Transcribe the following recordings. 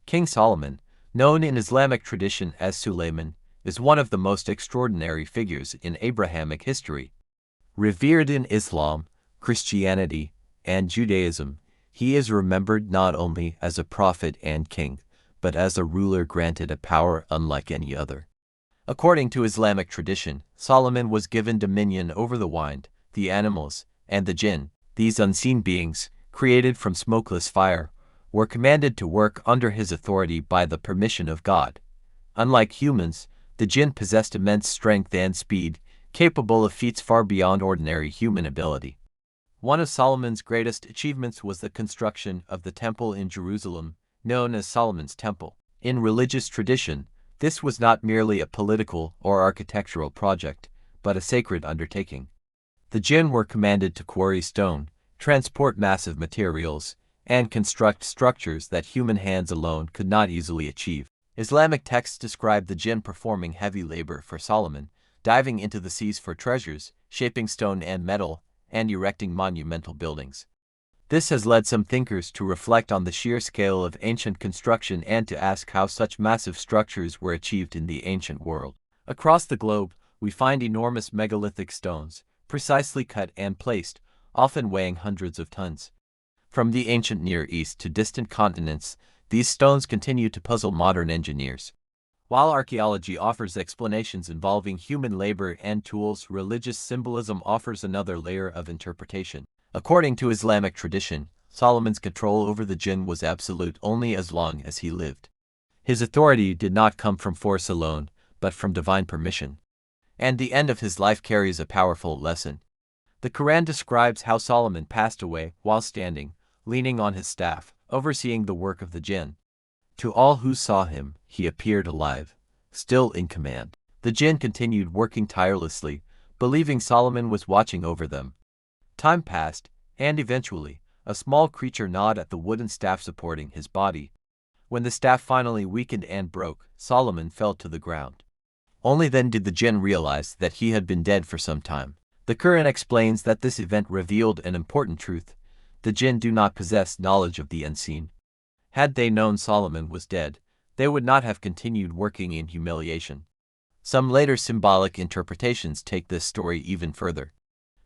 King Solomon, known in Islamic tradition as Sulayman, is one of the most extraordinary figures in Abrahamic history. Revered in Islam, Christianity, and Judaism, he is remembered not only as a prophet and king, but as a ruler granted a power unlike any other. According to Islamic tradition, Solomon was given dominion over the wind, the animals, and the jinn. These unseen beings, created from smokeless fire, were commanded to work under his authority by the permission of God. Unlike humans, the jinn possessed immense strength and speed, capable of feats far beyond ordinary human ability. One of Solomon's greatest achievements was the construction of the temple in Jerusalem, known as Solomon's Temple. In religious tradition, this was not merely a political or architectural project, but a sacred undertaking. The jinn were commanded to quarry stone, transport massive materials, and construct structures that human hands alone could not easily achieve. Islamic texts describe the jinn performing heavy labor for Solomon, diving into the seas for treasures, shaping stone and metal, and erecting monumental buildings. This has led some thinkers to reflect on the sheer scale of ancient construction and to ask how such massive structures were achieved in the ancient world. Across the globe, we find enormous megalithic stones, precisely cut and placed, often weighing hundreds of tons. From the ancient Near East to distant continents, these stones continue to puzzle modern engineers. While archaeology offers explanations involving human labor and tools, religious symbolism offers another layer of interpretation. According to Islamic tradition, Solomon's control over the jinn was absolute only as long as he lived. His authority did not come from force alone, but from divine permission. And the end of his life carries a powerful lesson. The Quran describes how Solomon passed away while standing, leaning on his staff, overseeing the work of the jinn. To all who saw him, he appeared alive, still in command. The jinn continued working tirelessly, believing Solomon was watching over them. Time passed, and eventually, a small creature gnawed at the wooden staff supporting his body. When the staff finally weakened and broke, Solomon fell to the ground. Only then did the jinn realize that he had been dead for some time. The Quran explains that this event revealed an important truth. The jinn do not possess knowledge of the unseen. Had they known Solomon was dead, they would not have continued working in humiliation. Some later symbolic interpretations take this story even further.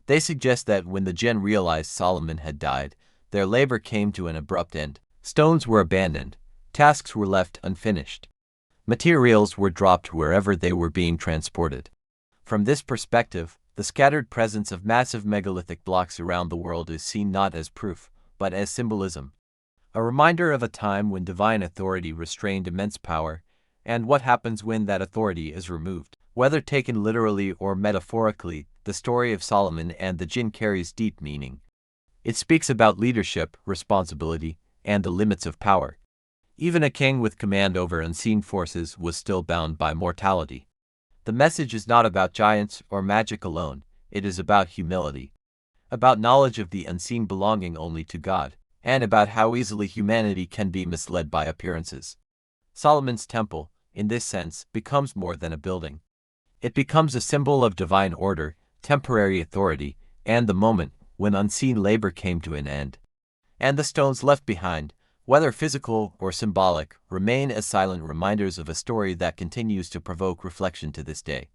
They suggest that when the jinn realized Solomon had died, their labor came to an abrupt end. Stones were abandoned, tasks were left unfinished. Materials were dropped wherever they were being transported. From this perspective, the scattered presence of massive megalithic blocks around the world is seen not as proof, but as symbolism. A reminder of a time when divine authority restrained immense power, and what happens when that authority is removed. Whether taken literally or metaphorically, the story of Solomon and the jinn carries deep meaning. It speaks about leadership, responsibility, and the limits of power. Even a king with command over unseen forces was still bound by mortality. The message is not about giants or magic alone, it is about humility, about knowledge of the unseen belonging only to God, and about how easily humanity can be misled by appearances. Solomon's temple, in this sense, becomes more than a building. It becomes a symbol of divine order, temporary authority, and the moment when unseen labor came to an end. And the stones left behind, whether physical or symbolic, remain as silent reminders of a story that continues to provoke reflection to this day.